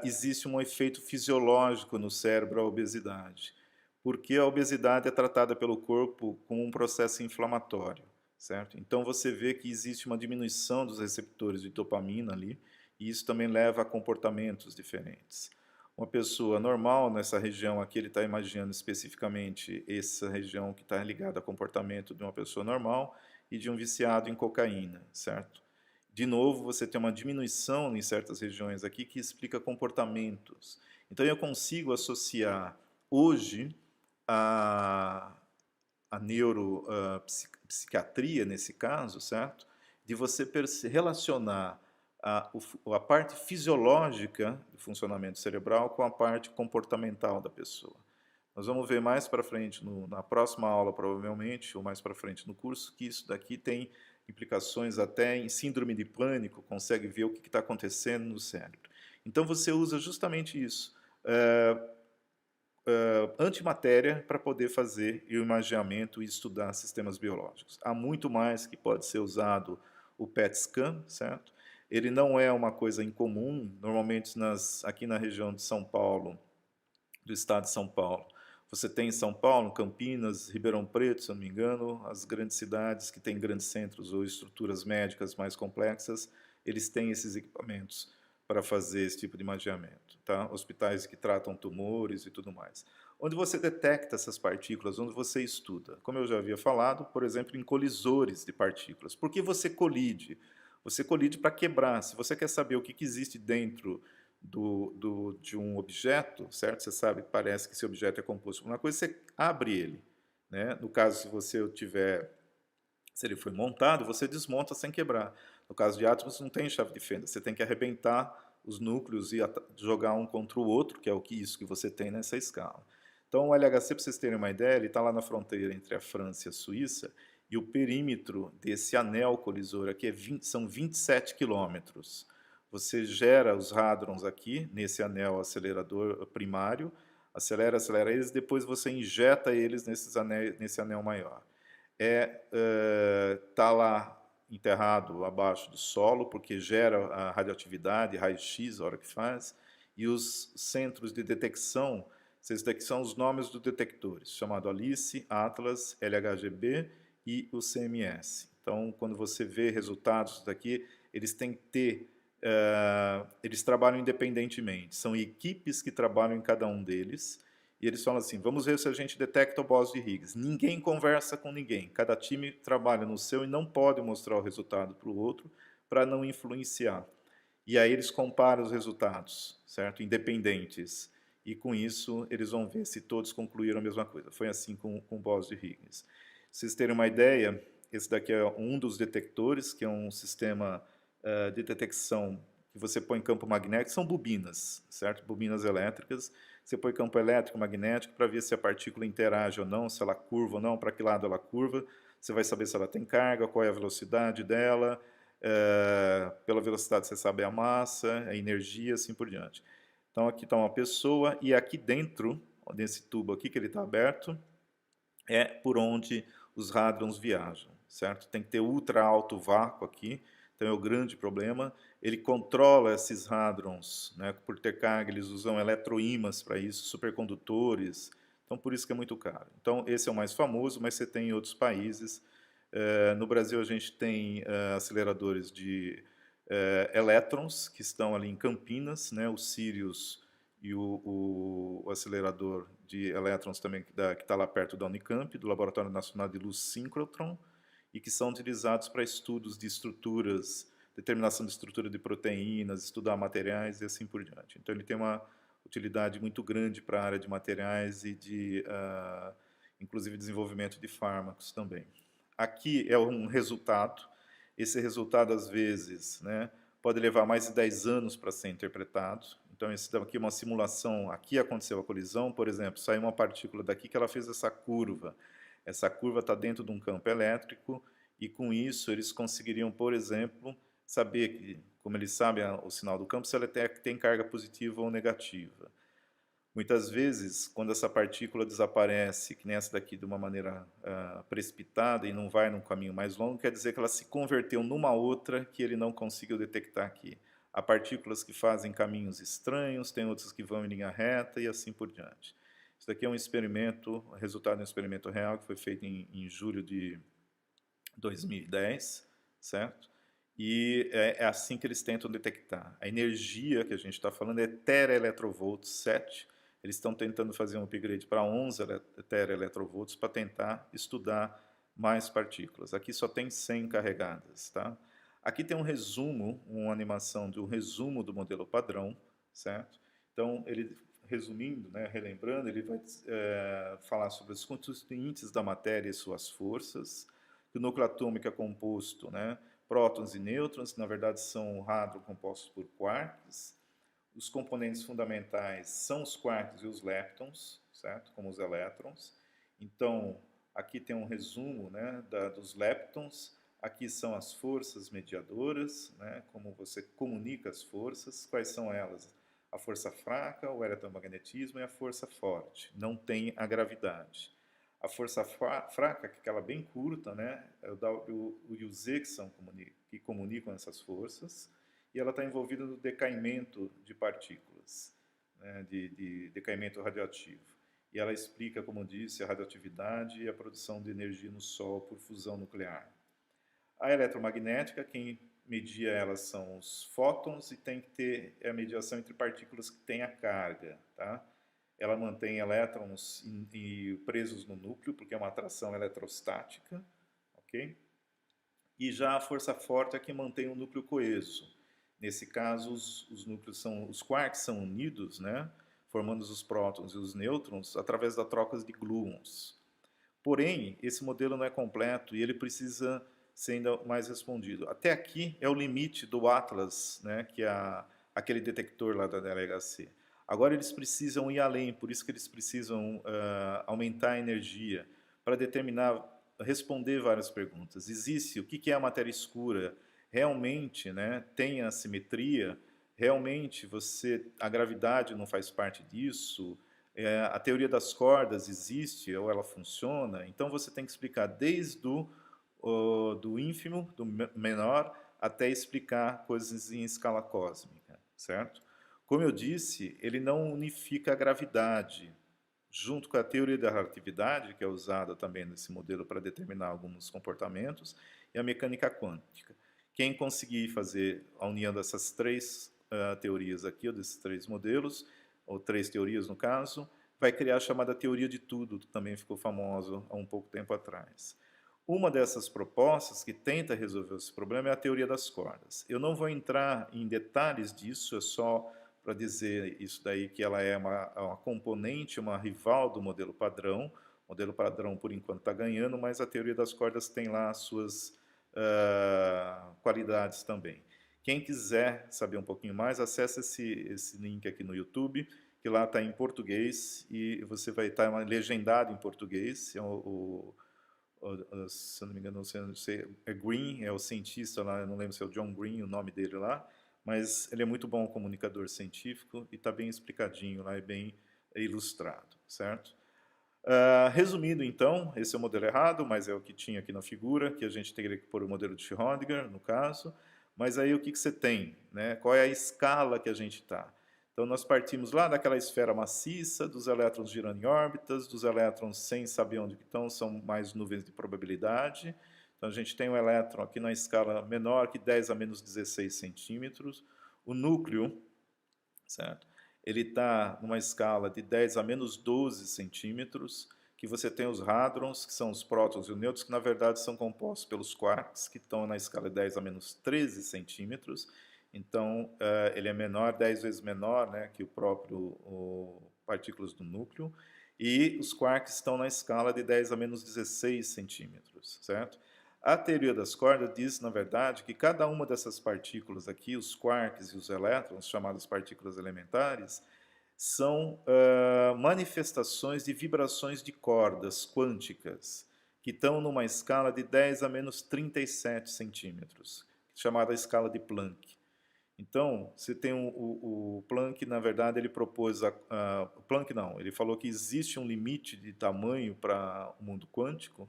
existe um efeito fisiológico no cérebro, a obesidade. Porque a obesidade é tratada pelo corpo como um processo inflamatório, certo? Então você vê que existe uma diminuição dos receptores de dopamina ali, e isso também leva a comportamentos diferentes. Uma pessoa normal, nessa região aqui, ele está imaginando especificamente essa região que está ligada ao comportamento de uma pessoa normal e de um viciado em cocaína, certo? De novo, você tem uma diminuição em certas regiões aqui que explica comportamentos. Então, eu consigo associar hoje a neuropsiquiatria, nesse caso, certo? De você relacionar a parte fisiológica do funcionamento cerebral com a parte comportamental da pessoa. Nós vamos ver mais para frente, na próxima aula, provavelmente, ou mais para frente no curso, que isso daqui tem implicações até em síndrome de pânico, consegue ver o que está acontecendo no cérebro. Então, você usa justamente isso, antimatéria, para poder fazer o imageamento e estudar sistemas biológicos. Há muito mais que pode ser usado o PET scan, certo? Ele não é uma coisa incomum, normalmente aqui na região de São Paulo, do estado de São Paulo, você tem em São Paulo, Campinas, Ribeirão Preto, se não me engano, as grandes cidades que têm grandes centros ou estruturas médicas mais complexas, eles têm esses equipamentos para fazer esse tipo de imageamento, tá? Hospitais que tratam tumores e tudo mais. Onde você detecta essas partículas, onde você estuda. Como eu já havia falado, por exemplo, em colisores de partículas. Por que você colide? Você colide para quebrar. Se você quer saber o que existe dentro de um objeto, certo? Você sabe, parece que esse objeto é composto por uma coisa, você abre ele, né? No caso, se ele foi montado, você desmonta sem quebrar. No caso de átomos, não tem chave de fenda, você tem que arrebentar os núcleos e jogar um contra o outro, que é isso que você tem nessa escala. Então, o LHC, para vocês terem uma ideia, ele está lá na fronteira entre a França e a Suíça, e o perímetro desse anel colisor aqui são 27 quilômetros. Você gera os hadrons aqui, nesse anel acelerador primário, acelera eles, depois você injeta eles nesse anel maior. Tá lá enterrado abaixo do solo, porque gera a radioatividade, raio-x, a hora que faz, e os centros de detecção, esses daqui são os nomes dos detectores, chamado Alice, Atlas, LHGB e o CMS. Então, quando você vê resultados daqui, eles têm que ter eles trabalham independentemente, são equipes que trabalham em cada um deles, e eles falam assim, vamos ver se a gente detecta o Bose de Higgs. Ninguém conversa com ninguém, cada time trabalha no seu e não pode mostrar o resultado para o outro, para não influenciar. E aí eles comparam os resultados, certo? Independentes. E com isso eles vão ver se todos concluíram a mesma coisa. Foi assim com o Bose de Higgs. Pra vocês terem uma ideia, esse daqui é um dos detectores, que é um sistema de detecção que você põe em campo magnético são bobinas, certo? Bobinas elétricas. Você põe campo elétrico, magnético, para ver se a partícula interage ou não, se ela curva ou não, para que lado ela curva. Você vai saber se ela tem carga, qual é a velocidade dela. Pela velocidade você sabe a massa, a energia, assim por diante. Então aqui está uma pessoa e aqui dentro, nesse tubo aqui que ele está aberto, é por onde os hadrons viajam, certo? Tem que ter ultra alto vácuo aqui, então é o grande problema. Ele controla esses hadrons, né? Por ter carga, eles usam eletroímãs para isso, supercondutores, então por isso que é muito caro. Então esse é o mais famoso, mas você tem em outros países. No Brasil a gente tem aceleradores de elétrons, que estão ali em Campinas, né? O Sirius e o acelerador de elétrons também que está lá perto da Unicamp, do Laboratório Nacional de Luz Síncrotron, e que são utilizados para estudos de estruturas, determinação de estrutura de proteínas, estudar materiais e assim por diante. Então ele tem uma utilidade muito grande para a área de materiais e de, inclusive, desenvolvimento de fármacos também. Aqui é um resultado. Esse resultado, às vezes, né, pode levar mais de 10 anos para ser interpretado. Então, esse daqui é uma simulação. Aqui aconteceu a colisão, por exemplo, saiu uma partícula daqui que ela fez essa curva. Essa curva está dentro de um campo elétrico e, com isso, eles conseguiriam, por exemplo, saber, que, como eles sabem o sinal do campo, se ela tem carga positiva ou negativa. Muitas vezes, quando essa partícula desaparece, que nem essa daqui, de uma maneira precipitada e não vai num caminho mais longo, quer dizer que ela se converteu numa outra que ele não conseguiu detectar aqui. Há partículas que fazem caminhos estranhos, tem outras que vão em linha reta e assim por diante. Isso daqui é um experimento, resultado de um experimento real que foi feito em julho de 2010, certo? E é assim que eles tentam detectar. A energia que a gente está falando é teraelectrovolts 7. Eles estão tentando fazer um upgrade para 11 teraelectrovolts para tentar estudar mais partículas. Aqui só tem 100 carregadas, tá? Aqui tem um resumo, uma animação de um resumo do modelo padrão, certo? Então, ele, resumindo, né, relembrando, ele vai falar sobre os constituintes da matéria e suas forças, que o núcleo atômico é composto, né, prótons e nêutrons, que na verdade são hadrons compostos por quarks. Os componentes fundamentais são os quarks e os leptons, certo? Como os elétrons. Então, aqui tem um resumo, né, dos leptons. Aqui são as forças mediadoras, né, como você comunica as forças. Quais são elas? A força fraca, o eletromagnetismo e a força forte. Não tem a gravidade. A força fraca, que é aquela bem curta, né, é o W e o Z que comunicam essas forças, e ela está envolvida no decaimento de partículas, né, de decaimento radioativo. E ela explica, como disse, a radioatividade e a produção de energia no Sol por fusão nuclear. A eletromagnética, quem media ela são os fótons e tem que ter a mediação entre partículas que têm a carga, tá? Ela mantém elétrons presos no núcleo, porque é uma atração eletrostática, ok? E já a força forte é que mantém o núcleo coeso. Nesse caso, os quarks são unidos, né, formando os prótons e os nêutrons através da troca de gluons. Porém, esse modelo não é completo e ele precisa ser ainda mais respondido. Até aqui é o limite do Atlas, né, que é aquele detector lá da DLHC. Agora eles precisam ir além, por isso que eles precisam aumentar a energia para responder várias perguntas. Existe o que é a matéria escura? Realmente, né, tem a simetria? Realmente a gravidade não faz parte disso? A teoria das cordas existe ou ela funciona? Então você tem que explicar desde do ínfimo, do menor, até explicar coisas em escala cósmica, certo? Como eu disse, ele não unifica a gravidade, junto com a teoria da relatividade, que é usada também nesse modelo para determinar alguns comportamentos, e a mecânica quântica. Quem conseguir fazer a união dessas três teorias aqui, ou desses três modelos, ou três teorias no caso, vai criar a chamada teoria de tudo, que também ficou famosa há um pouco tempo atrás. Uma dessas propostas que tenta resolver esse problema é a teoria das cordas. Eu não vou entrar em detalhes disso, é só para dizer isso daí que ela é uma componente, uma rival do modelo padrão. O modelo padrão, por enquanto, está ganhando, mas a teoria das cordas tem lá as suas qualidades também. Quem quiser saber um pouquinho mais, acesse esse link aqui no YouTube, que lá está em português e você vai estar legendado em português. É se eu não me engano, não sei, é Green, é o cientista lá, eu não lembro se é o John Green, o nome dele lá, mas ele é muito bom comunicador científico e está bem explicadinho lá, é bem ilustrado, certo? Resumindo, então, esse é o modelo errado, mas é o que tinha aqui na figura, que a gente teria que pôr o modelo de Schrödinger, no caso. Mas aí o que você tem? Né? Qual é a escala que a gente está? Então, nós partimos lá daquela esfera maciça, dos elétrons girando em órbitas, dos elétrons sem saber onde estão, são mais nuvens de probabilidade. Então, a gente tem um elétron aqui na escala menor que 10 a menos 16 centímetros. O núcleo, certo? Ele está numa escala de 10 a menos 12 centímetros, que você tem os hadrons, que são os prótons e os nêutrons, que na verdade são compostos pelos quarks, que estão na escala de 10 a menos 13 centímetros. Então, ele é menor, 10 vezes menor, né, que o próprio partículas do núcleo. E os quarks estão na escala de 10 a menos 16 centímetros, certo? A teoria das cordas diz, na verdade, que cada uma dessas partículas aqui, os quarks e os elétrons, chamadas partículas elementares, são manifestações de vibrações de cordas quânticas, que estão numa escala de 10 a menos 37 centímetros, chamada escala de Planck. Então, você tem o Planck, na verdade, ele propôs... Planck não, ele falou que existe um limite de tamanho para o mundo quântico,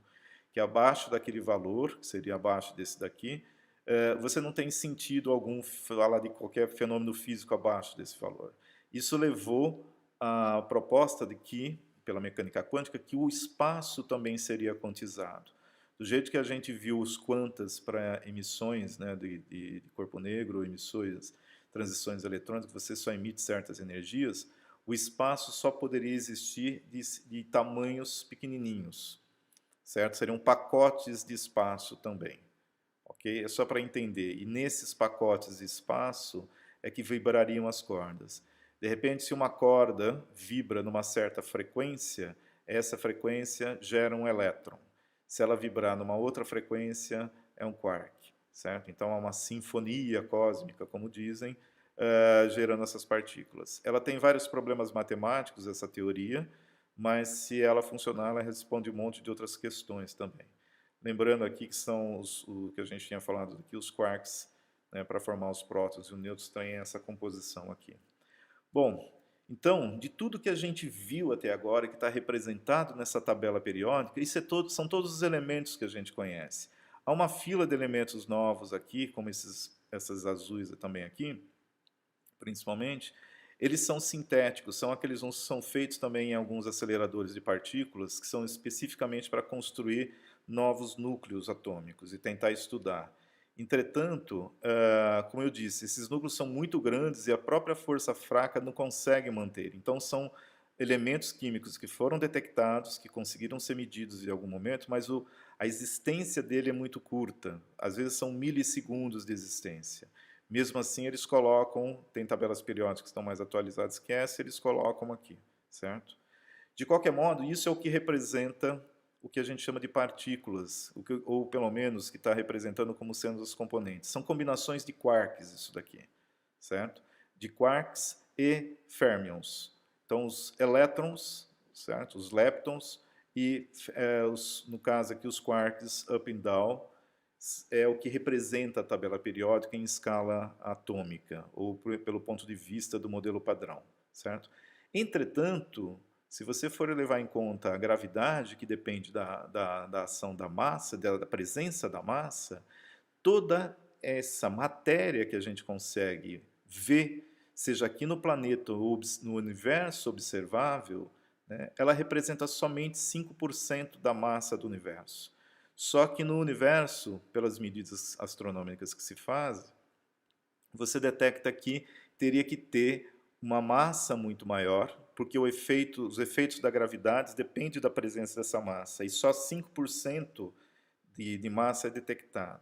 que abaixo daquele valor, que seria abaixo desse daqui, você não tem sentido algum falar de qualquer fenômeno físico abaixo desse valor. Isso levou à proposta de que, pela mecânica quântica, que o espaço também seria quantizado. Do jeito que a gente viu os quantas para emissões, né, de corpo negro, emissões, transições eletrônicas, você só emite certas energias, o espaço só poderia existir de tamanhos pequenininhos, certo? Seriam pacotes de espaço também, ok? É só para entender. E nesses pacotes de espaço é que vibrariam as cordas. De repente, se uma corda vibra numa certa frequência, essa frequência gera um elétron. Se ela vibrar numa outra frequência, é um quark, certo? Então, é uma sinfonia cósmica, como dizem, gerando essas partículas. Ela tem vários problemas matemáticos, essa teoria, mas se ela funcionar, ela responde um monte de outras questões também. Lembrando aqui que são o que a gente tinha falado aqui, os quarks, né, para formar os prótons e os nêutrons, têm essa composição aqui. Bom, então, de tudo que a gente viu até agora, que está representado nessa tabela periódica, são todos os elementos que a gente conhece. Há uma fila de elementos novos aqui, como essas azuis também aqui, principalmente. Eles são sintéticos, são aqueles que são feitos também em alguns aceleradores de partículas, que são especificamente para construir novos núcleos atômicos e tentar estudar. Entretanto, como eu disse, esses núcleos são muito grandes e a própria força fraca não consegue manter. Então, são elementos químicos que foram detectados, que conseguiram ser medidos em algum momento, mas a existência dele é muito curta. Às vezes são milissegundos de existência. Mesmo assim, eles colocam, tem tabelas periódicas que estão mais atualizadas que essa, eles colocam aqui, certo? De qualquer modo, isso é o que representa o que a gente chama de partículas, ou pelo menos que está representando como sendo os componentes. São combinações de quarks, isso daqui, certo? De quarks e fermions. Então, os elétrons, certo? Os leptons e, no caso aqui, os quarks up and down, é o que representa a tabela periódica em escala atômica, ou pelo ponto de vista do modelo padrão, certo? Entretanto, se você for levar em conta a gravidade, que depende da ação da massa, da presença da massa, toda essa matéria que a gente consegue ver, seja aqui no planeta ou no universo observável, né, ela representa somente 5% da massa do universo. Só que no universo, pelas medidas astronômicas que se fazem, você detecta que teria que ter uma massa muito maior, porque os efeitos da gravidade dependem da presença dessa massa, e só 5% de massa é detectado.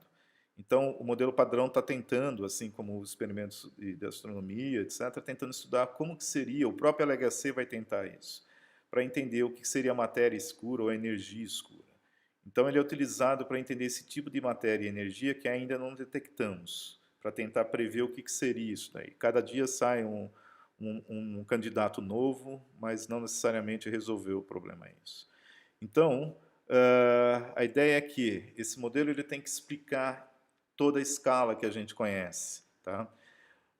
Então, o modelo padrão está tentando, assim como os experimentos de astronomia, etc., tentando estudar como que seria, o próprio LHC vai tentar isso, para entender o que seria a matéria escura ou a energia escura. Então, ele é utilizado para entender esse tipo de matéria e energia que ainda não detectamos, para tentar prever o que seria isso daí. Cada dia sai um candidato novo, mas não necessariamente resolveu o problema isso. Então, a ideia é que esse modelo ele tem que explicar toda a escala que a gente conhece. Tá?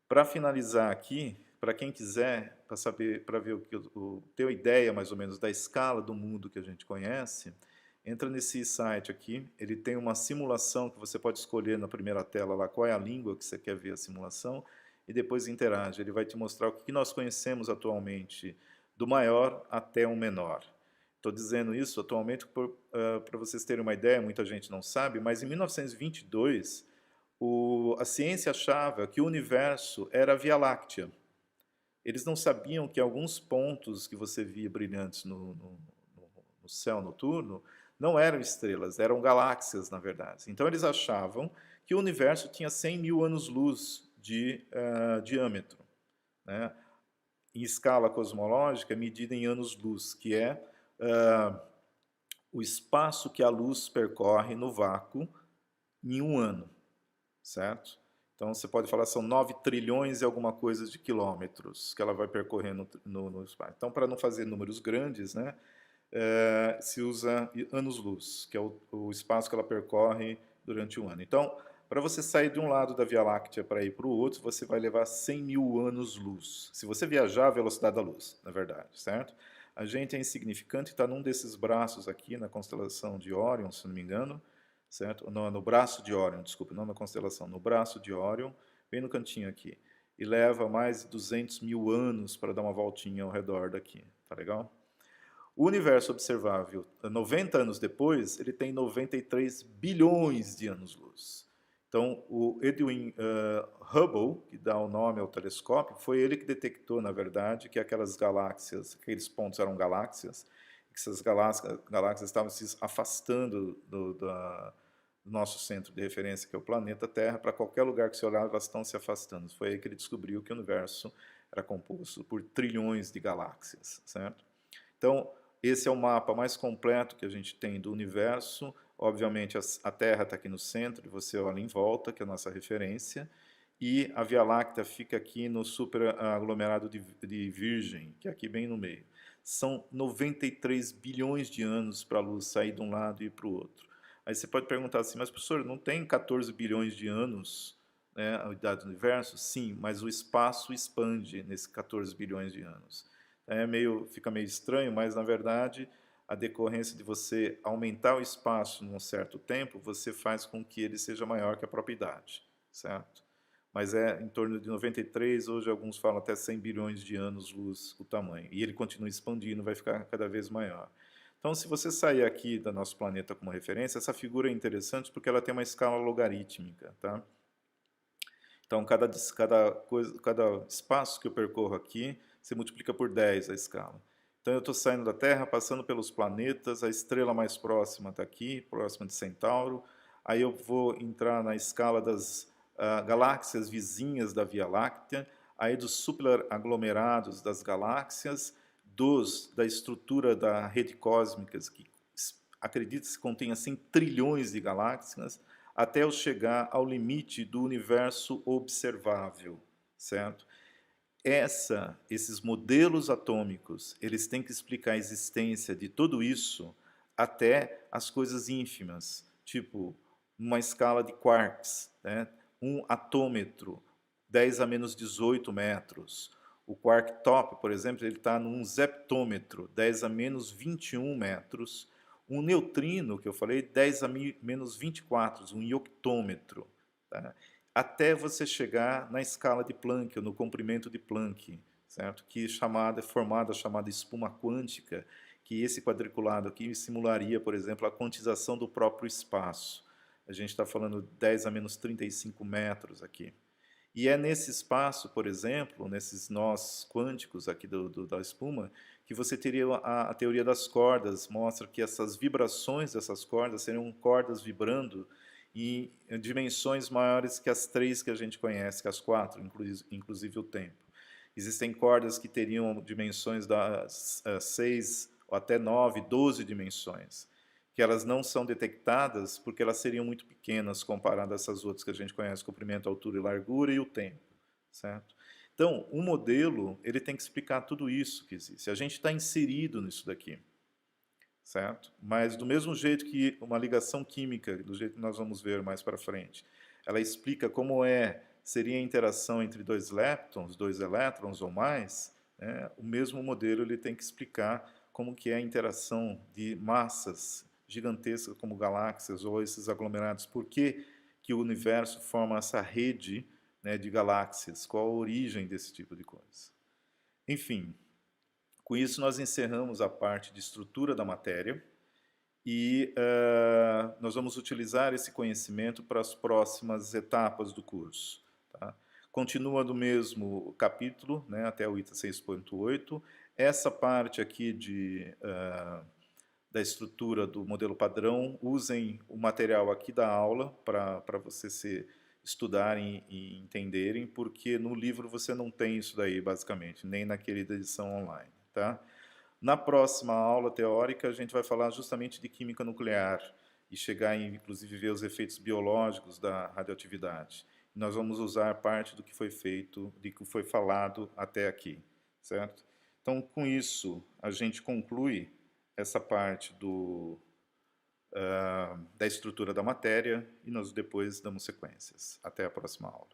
Para finalizar aqui, para quem quiser, para saber, para ver ter uma ideia mais ou menos da escala do mundo que a gente conhece, entra nesse site aqui, ele tem uma simulação que você pode escolher na primeira tela lá qual é a língua que você quer ver a simulação e depois interage. Ele vai te mostrar o que nós conhecemos atualmente do maior até o menor. Estou dizendo isso atualmente para vocês terem uma ideia, muita gente não sabe, mas em 1922 a ciência achava que o universo era a Via Láctea. Eles não sabiam que alguns pontos que você via brilhantes no céu noturno não eram estrelas, eram galáxias, na verdade. Então, eles achavam que o universo tinha 100 mil anos-luz de diâmetro, né? Em escala cosmológica, medida em anos-luz, que é o espaço que a luz percorre no vácuo em um ano, certo? Então, você pode falar que são 9 trilhões e alguma coisa de quilômetros que ela vai percorrer no espaço. Então, para não fazer números grandes, né, se usa anos-luz, que é o espaço que ela percorre durante um ano. Então, para você sair de um lado da Via Láctea para ir para o outro, você vai levar 100 mil anos-luz. Se você viajar a velocidade da luz, na verdade, certo? A gente é insignificante, está num desses braços aqui, na constelação de Órion, se não me engano, certo? No braço de Órion, desculpa, não na constelação, no braço de Órion, bem no cantinho aqui. E leva mais de 200 mil anos para dar uma voltinha ao redor daqui, tá legal? O universo observável, 90 anos depois, ele tem 93 bilhões de anos-luz. Então, o Edwin Hubble, que dá o nome ao telescópio, foi ele que detectou, na verdade, que aquelas galáxias, aqueles pontos eram galáxias, que essas galáxias estavam se afastando do nosso centro de referência, que é o planeta Terra. Para qualquer lugar que você olhar, elas estão se afastando. Foi aí que ele descobriu que o universo era composto por trilhões de galáxias, certo? Então, esse é o mapa mais completo que a gente tem do universo. Obviamente, a Terra está aqui no centro, e você olha em volta, que é a nossa referência, e a Via Láctea fica aqui no superaglomerado de Virgem, que é aqui bem no meio. São 93 bilhões de anos para a luz sair de um lado e ir para o outro. Aí você pode perguntar assim, mas professor, não tem 14 bilhões de anos, né, a idade do universo? Sim, mas o espaço expande nesses 14 bilhões de anos. Fica meio estranho, mas na verdade a decorrência de você aumentar o espaço num certo tempo, você faz com que ele seja maior que a própria idade, certo? Mas é em torno de 93, hoje alguns falam até 100 bilhões de anos-luz o tamanho. E ele continua expandindo, vai ficar cada vez maior. Então, se você sair aqui do nosso planeta como referência, essa figura é interessante porque ela tem uma escala logarítmica, tá? Então, cada espaço que eu percorro aqui, você multiplica por 10 a escala. Então, eu estou saindo da Terra, passando pelos planetas, a estrela mais próxima está aqui, próxima de Centauro. Aí eu vou entrar na escala das galáxias vizinhas da Via Láctea, aí dos superaglomerados das galáxias, da estrutura da rede cósmica, que acredita-se contém assim, trilhões de galáxias, até eu chegar ao limite do universo observável, certo? Esses modelos atômicos, eles têm que explicar a existência de tudo isso até as coisas ínfimas, tipo uma escala de quarks, né? Um atômetro, 10 a menos 18 metros. O quark top, por exemplo, ele está num zeptômetro, 10 a menos 21 metros. Um neutrino, que eu falei, 10 a menos 24, um ioctômetro. Tá? Até você chegar na escala de Planck, ou no comprimento de Planck, certo? Que é formada chamada espuma quântica, que esse quadriculado aqui simularia, por exemplo, a quantização do próprio espaço. A gente está falando de 10 a menos 35 metros aqui. E é nesse espaço, por exemplo, nesses nós quânticos aqui da espuma, que você teria a teoria das cordas, mostra que essas vibrações dessas cordas seriam cordas vibrando em dimensões maiores que as 3 que a gente conhece, que as 4, inclusive o tempo. Existem cordas que teriam dimensões das 6 ou até 9, 12 dimensões, que elas não são detectadas porque elas seriam muito pequenas comparadas a essas outras que a gente conhece, comprimento, altura e largura e o tempo, certo? Então, o modelo, ele tem que explicar tudo isso que existe. A gente está inserido nisso daqui, certo? Mas do mesmo jeito que uma ligação química, do jeito que nós vamos ver mais para frente, ela explica como seria a interação entre dois elétrons ou mais, né? O mesmo modelo ele tem que explicar como que é a interação de massas gigantescas como galáxias ou esses aglomerados. Por que que o universo forma essa rede, né, de galáxias? Qual a origem desse tipo de coisa? Enfim, com isso nós encerramos a parte de estrutura da matéria e nós vamos utilizar esse conhecimento para as próximas etapas do curso. Tá? Continua no mesmo capítulo, né, até o item 6.8. Essa parte aqui da estrutura do modelo padrão, usem o material aqui da aula para vocês estudarem e entenderem, porque no livro você não tem isso daí, basicamente, nem naquele da edição online. Tá? Na próxima aula teórica, a gente vai falar justamente de química nuclear e chegar em, inclusive, ver os efeitos biológicos da radioatividade. Nós vamos usar parte do que foi feito, do que foi falado até aqui, certo? Então, com isso, a gente conclui essa parte da estrutura da matéria e nós depois damos sequências. Até a próxima aula.